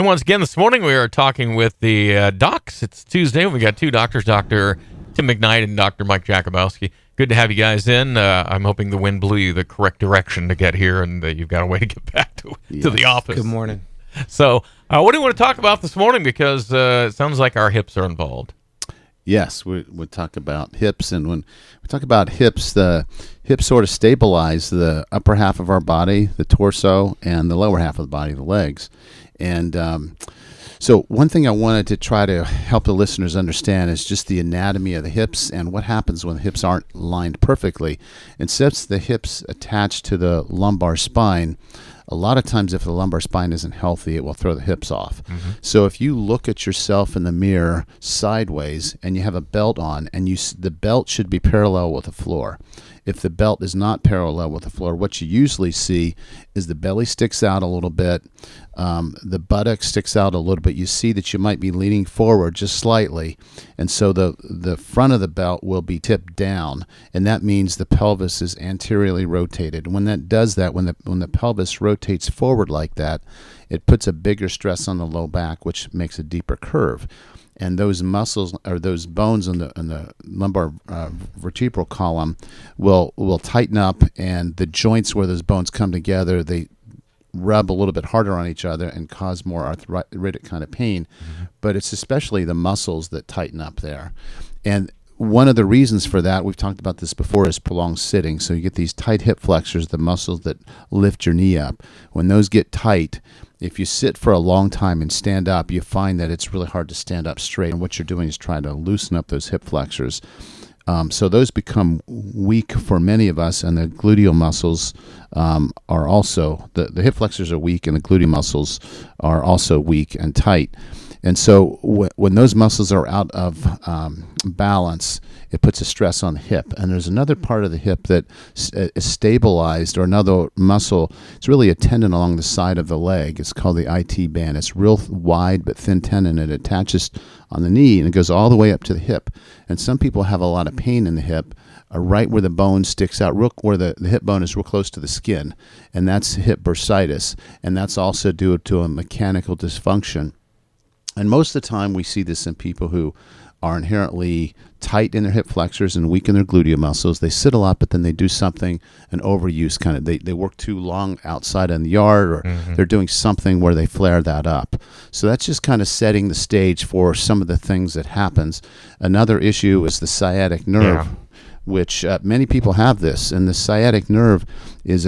And once again, this morning we are talking with the docs. It's Tuesday. We got two doctors, Dr. Tim McKnight and Dr. Mike Jakubowski. Good to have you guys in. I'm hoping the wind blew you the correct direction to get here and you've got a way to get back to the office. Good morning. So what do you want to talk about this morning? Because it sounds like our hips are involved. Yes, we talk about hips, and when we talk about hips, the hips sort of stabilize the upper half of our body, the torso, and the lower half of the body, the legs. And so one thing I wanted to try to help the listeners understand is just the anatomy of the hips and what happens when the hips aren't lined perfectly. And since the hips attach to the lumbar spine, a lot of times if the lumbar spine isn't healthy, it will throw the hips off. Mm-hmm. So if you look at yourself in the mirror sideways and you have a belt on, and the belt should be parallel with the floor. If the belt is not parallel with the floor, what you usually see is the belly sticks out a little bit, the buttock sticks out a little bit. You see that you might be leaning forward just slightly, and so the front of the belt will be tipped down, and that means the pelvis is anteriorly rotated. When that does that, when the pelvis rotates forward like that, it puts a bigger stress on the low back, which makes a deeper curve. And those muscles or those bones in the lumbar vertebral column will tighten up, and the joints where those bones come together, they rub a little bit harder on each other and cause more arthritic kind of pain. Mm-hmm. But it's especially the muscles that tighten up there. And one of the reasons for that, we've talked about this before, is prolonged sitting. So you get these tight hip flexors, the muscles that lift your knee up. When those get tight, if you sit for a long time and stand up, you find that it's really hard to stand up straight. And what you're doing is trying to loosen up those hip flexors. So those become weak for many of us, and the gluteal muscles are also, the hip flexors are weak, and the gluteal muscles are also weak and tight. And so when those muscles are out of balance, it puts a stress on the hip. And there's another part of the hip that is stabilized, or another muscle. It's really a tendon along the side of the leg. It's called the IT band. It's real wide but thin tendon. It attaches on the knee, and it goes all the way up to the hip. And some people have a lot of pain in the hip, right where the bone sticks out, where the hip bone is real close to the skin. And that's hip bursitis. And that's also due to a mechanical dysfunction. And most of the time we see this in people who are inherently tight in their hip flexors and weak in their gluteal muscles. They sit a lot, but then they do something, an overuse kind of, they work too long outside in the yard, or they're doing something where they flare that up. So that's just kind of setting the stage for some of the things that happens. Another issue is the sciatic nerve, which many people have this. And the sciatic nerve is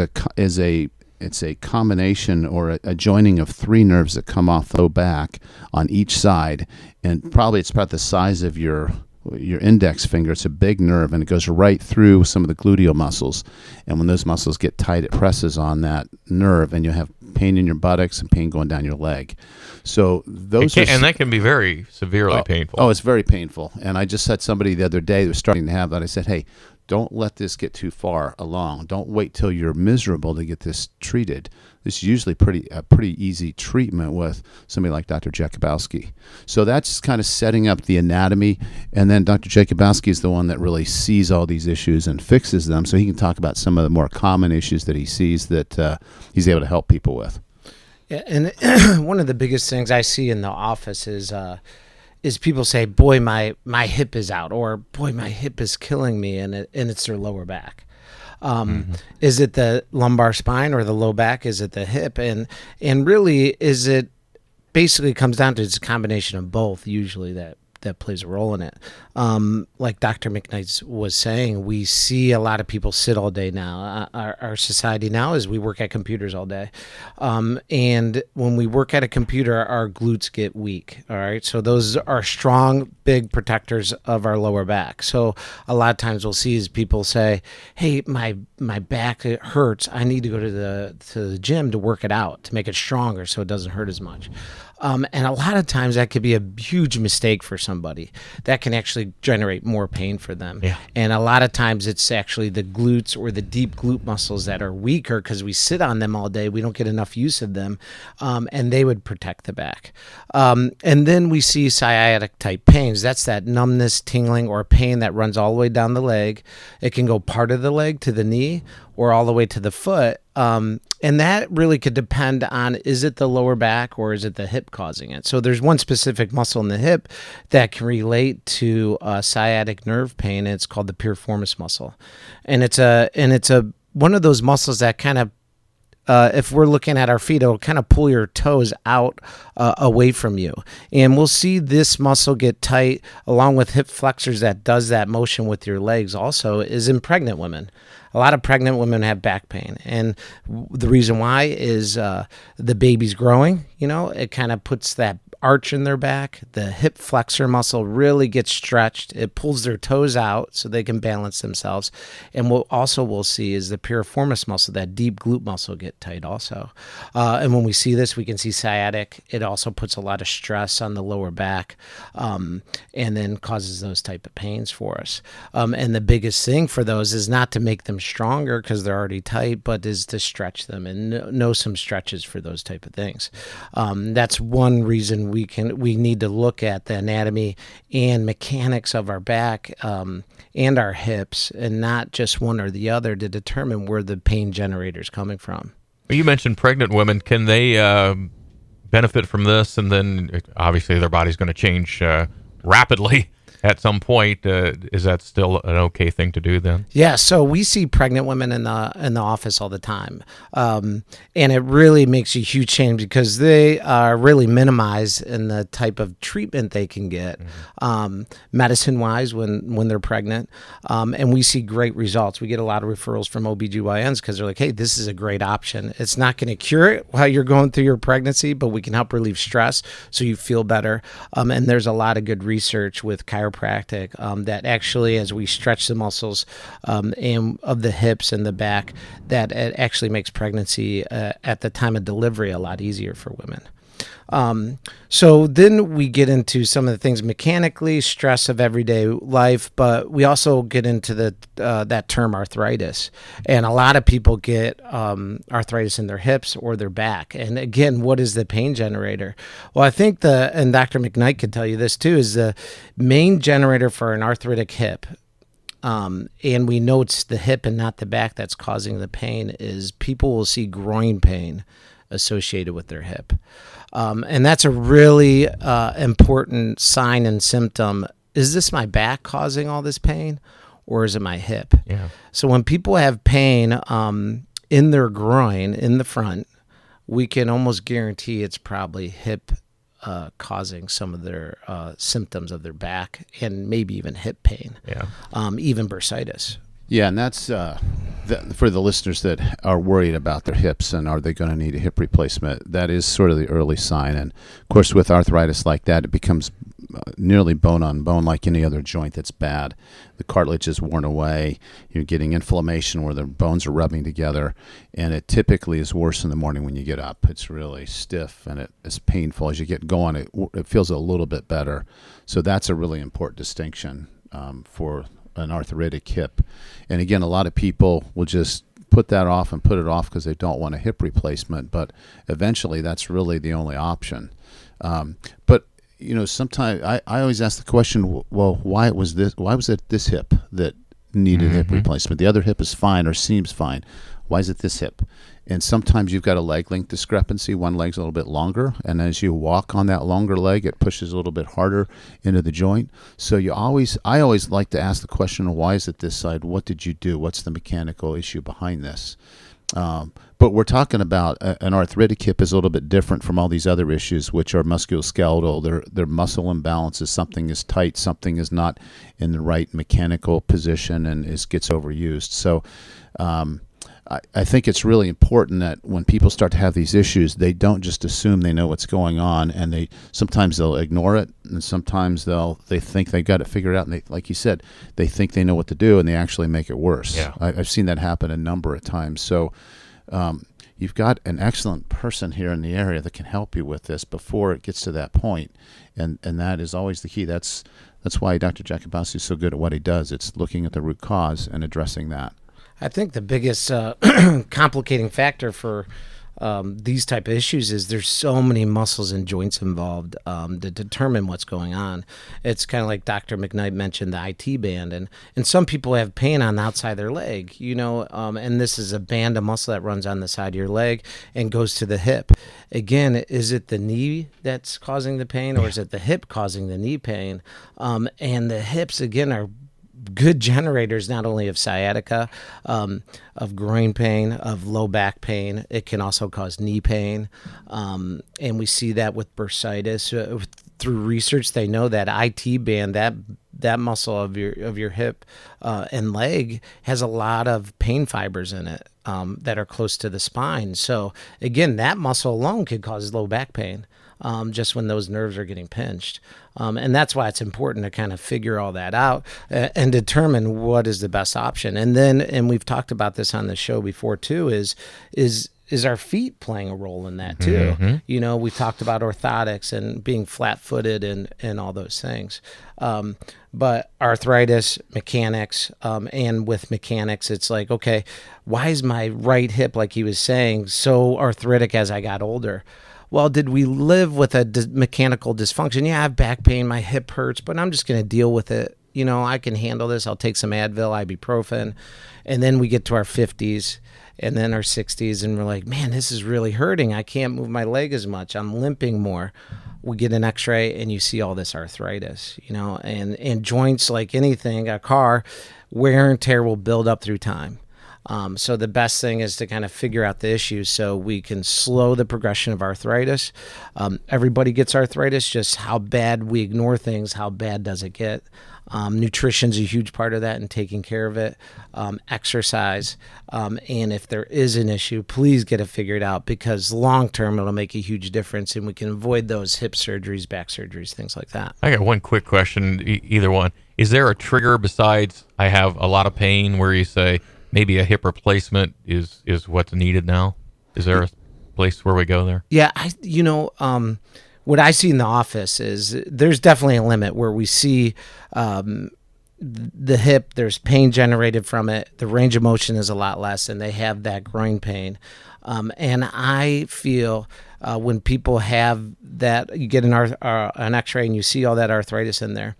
it's a combination or a joining of three nerves that come off the low back on each side, and probably it's about the size of your index finger. It's a big nerve, and it goes right through some of the gluteal muscles. And when those muscles get tight, it presses on that nerve, and you have pain in your buttocks and pain going down your leg. So those and that can be very severely painful. Oh, it's very painful. And I just had somebody the other day that was starting to have that. I said, hey, don't let this get too far along. Don't wait till you're miserable to get this treated. This is usually a pretty easy treatment with somebody like Dr. Jakubowski. So that's kind of setting up the anatomy, and then Dr. Jakubowski is the one that really sees all these issues and fixes them, so he can talk about some of the more common issues that he sees that he's able to help people with. Yeah, and one of the biggest things I see in the office is people say, boy, my hip is out, or boy, my hip is killing me, and it's their lower back. Is it the lumbar spine or the low back? Is it the hip? And really, basically comes down to, it's a combination of both usually that plays a role in it. Like Dr. McKnight was saying, we see a lot of people sit all day now. Our society now is we work at computers all day. And when we work at a computer, our glutes get weak. All right. So those are strong, big protectors of our lower back. So a lot of times we'll see is people say, hey, my back hurts. I need to go to the gym to work it out, to make it stronger so it doesn't hurt as much. And a lot of times that could be a huge mistake for somebody. That can actually generate more pain for them. Yeah. And a lot of times it's actually the glutes or the deep glute muscles that are weaker because we sit on them all day. We don't get enough use of them, and they would protect the back. And then we see sciatic type pains. That's that numbness, tingling, or pain that runs all the way down the leg. It can go part of the leg to the knee, or all the way to the foot. And that really could depend on, is it the lower back or is it the hip causing it? So there's one specific muscle in the hip that can relate to sciatic nerve pain. And it's called the piriformis muscle. And it's one of those muscles that kind of, if we're looking at our feet, it'll kind of pull your toes out away from you. And we'll see this muscle get tight along with hip flexors that does that motion with your legs also is in pregnant women. A lot of pregnant women have back pain. And the reason why is the baby's growing, it kind of puts that arch in their back. The hip flexor muscle really gets stretched. It pulls their toes out so they can balance themselves. And what also we'll see is the piriformis muscle, that deep glute muscle, get tight also. And when we see this, we can see sciatic. It also puts a lot of stress on the lower back and then causes those type of pains for us. And the biggest thing for those is not to make them stronger because they're already tight, but is to stretch them and know some stretches for those type of things. That's one reason we need to look at the anatomy and mechanics of our back and our hips, and not just one or the other, to determine where the pain generator is coming from. You mentioned pregnant women. Can they benefit from this? And then obviously their body's going to change rapidly at some point. Is that still an okay thing to do then? Yeah, so we see pregnant women in the office all the time, and it really makes a huge change because they are really minimized in the type of treatment they can get, medicine-wise when they're pregnant, and we see great results. We get a lot of referrals from OBGYNs because they're like, hey, this is a great option. It's not going to cure it while you're going through your pregnancy, but we can help relieve stress so you feel better, and there's a lot of good research with chiropractic that actually, as we stretch the muscles and of the hips and the back, that it actually makes pregnancy at the time of delivery a lot easier for women. So then we get into some of the things mechanically, stress of everyday life, but we also get into that term arthritis. And a lot of people get arthritis in their hips or their back. And again, what is the pain generator? Well, I think and Dr. McKnight could tell you this too, is the main generator for an arthritic hip, and we know it's the hip and not the back that's causing the pain, is people will see groin pain associated with their hip. And that's a really important sign and symptom. Is this my back causing all this pain, or is it my hip? Yeah. So when people have pain in their groin, in the front, we can almost guarantee it's probably hip causing some of their symptoms of their back, and maybe even hip pain, even bursitis. Yeah, and that's for the listeners that are worried about their hips and are they going to need a hip replacement. That is sort of the early sign. And, of course, with arthritis like that, it becomes nearly bone on bone like any other joint that's bad. The cartilage is worn away. You're getting inflammation where the bones are rubbing together, and it typically is worse in the morning when you get up. It's really stiff, and it's painful. As you get going, it feels a little bit better. So that's a really important distinction for an arthritic hip. And again, a lot of people will just put that off and put it off because they don't want a hip replacement, but eventually that's really the only option. But sometimes I always ask the question, well, why was it this hip that needed hip replacement? The other hip is fine or seems fine. Why is it this hip? And sometimes you've got a leg length discrepancy. One leg's a little bit longer, and as you walk on that longer leg, it pushes a little bit harder into the joint. So I always like to ask the question, why is it this side? What did you do? What's the mechanical issue behind this? But we're talking about an arthritic hip is a little bit different from all these other issues, which are musculoskeletal. Their muscle imbalances. Something is tight, something is not in the right mechanical position, and gets overused. So I think it's really important that when people start to have these issues, they don't just assume they know what's going on, and sometimes they'll ignore it, and sometimes they think they got it figured out, and like you said, they think they know what to do, and they actually make it worse. Yeah. I've seen that happen a number of times. So you've got an excellent person here in the area that can help you with this before it gets to that point, and that is always the key. That's why Dr. Jakubowski is so good at what he does. It's looking at the root cause and addressing that. I think the biggest complicating factor for these type of issues is there's so many muscles and joints involved to determine what's going on. It's kind of like Dr. McKnight mentioned the IT band, and some people have pain on the outside of their leg, and this is a band of muscle that runs on the side of your leg and goes to the hip. Again, is it the knee that's causing the pain, or is it the hip causing the knee pain? And the hips, again, are good generators not only of sciatica, of groin pain, of low back pain. It can also cause knee pain, and we see that with bursitis. Through research, they know that IT band, that muscle of your hip and leg, has a lot of pain fibers in it that are close to the spine. So again, that muscle alone could cause low back pain. Just when those nerves are getting pinched. And that's why it's important to kind of figure all that out and determine what is the best option. And then, and we've talked about this on the show before too, is our feet playing a role in that too? Mm-hmm. We talked about orthotics and being flat-footed and all those things. But arthritis, mechanics, and with mechanics, it's like, okay, why is my right hip, like he was saying, so arthritic as I got older? Well, did we live with a mechanical dysfunction? Yeah, I have back pain, my hip hurts, but I'm just going to deal with it. I can handle this. I'll take some Advil, ibuprofen. And then we get to our 50s and then our 60s, and we're like, man, this is really hurting. I can't move my leg as much. I'm limping more. We get an x-ray and you see all this arthritis, and joints, like anything, a car, wear and tear will build up through time. So the best thing is to kind of figure out the issues so we can slow the progression of arthritis. Everybody gets arthritis, just how bad we ignore things, how bad does it get? Nutrition's a huge part of that and taking care of it. Exercise. And if there is an issue, please get it figured out, because long term it'll make a huge difference and we can avoid those hip surgeries, back surgeries, things like that. I got one quick question, either one. Is there a trigger besides I have a lot of pain where you say, maybe a hip replacement is what's needed now? Is there a place where we go there? Yeah, what I see in the office is there's definitely a limit where we see the hip, there's pain generated from it. The range of motion is a lot less, and they have that groin pain. And I feel when people have that, you get an x-ray and you see all that arthritis in there,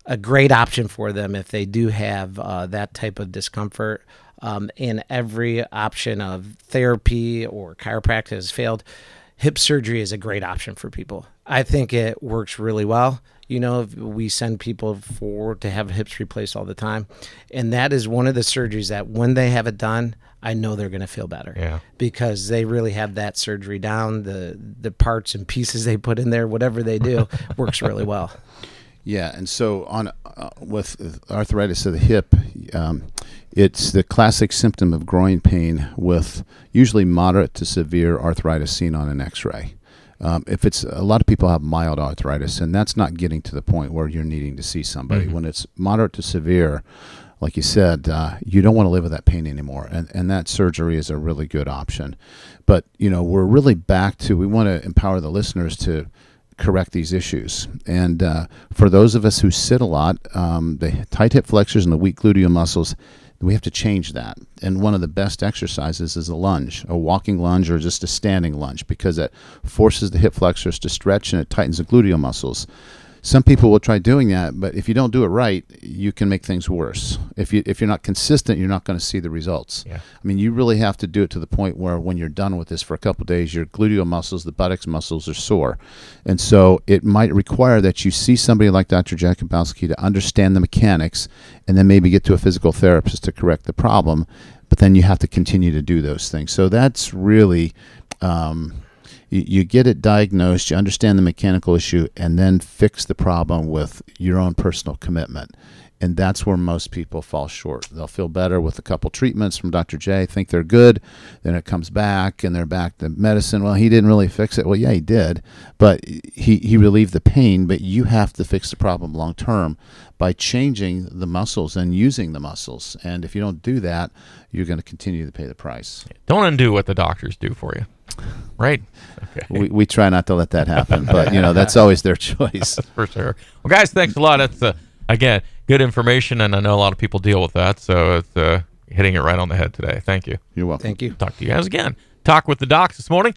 a great option for them if they do have that type of discomfort. And every option of therapy or chiropractic has failed, hip surgery is a great option for people. I think it works really well. We send people to have hips replaced all the time. And that is one of the surgeries that when they have it done, I know they're going to feel better. Yeah. Because they really have that surgery down. The parts and pieces they put in there, whatever they do, works really well. Yeah, and so on with arthritis of the hip, it's the classic symptom of groin pain with usually moderate to severe arthritis seen on an X-ray. If it's a lot of people have mild arthritis, and that's not getting to the point where you're needing to see somebody. Mm-hmm. When it's moderate to severe, like you said, you don't want to live with that pain anymore, and that surgery is a really good option. But we're really back to, we want to empower the listeners to correct these issues. And for those of us who sit a lot, the tight hip flexors and the weak gluteal muscles, we have to change that. And one of the best exercises is a lunge, a walking lunge or just a standing lunge, because it forces the hip flexors to stretch and it tightens the gluteal muscles. Some people will try doing that, but if you don't do it right, you can make things worse. If you're not consistent, you're not going to see the results. Yeah. I mean, you really have to do it to the point where when you're done with this for a couple of days, your gluteal muscles, the buttocks muscles are sore. And so it might require that you see somebody like Dr. Jakubowski to understand the mechanics and then maybe get to a physical therapist to correct the problem. But then you have to continue to do those things. So that's really... You get it diagnosed, you understand the mechanical issue, and then fix the problem with your own personal commitment. And that's where most people fall short. They'll feel better with a couple treatments from Dr. J, think they're good, then it comes back, and they're back to medicine. Well, he didn't really fix it. Well, yeah, he did, but he relieved the pain, but you have to fix the problem long term by changing the muscles and using the muscles. And if you don't do that, you're going to continue to pay the price. Don't undo what the doctors do for you. Right. Okay. We try not to let that happen, but that's always their choice. That's for sure. Well, guys, thanks a lot. That's again good information, and I know a lot of people deal with that, so it's hitting it right on the head today. Thank you. You're welcome. Thank you. Talk to you guys again. talk with the docs this morning.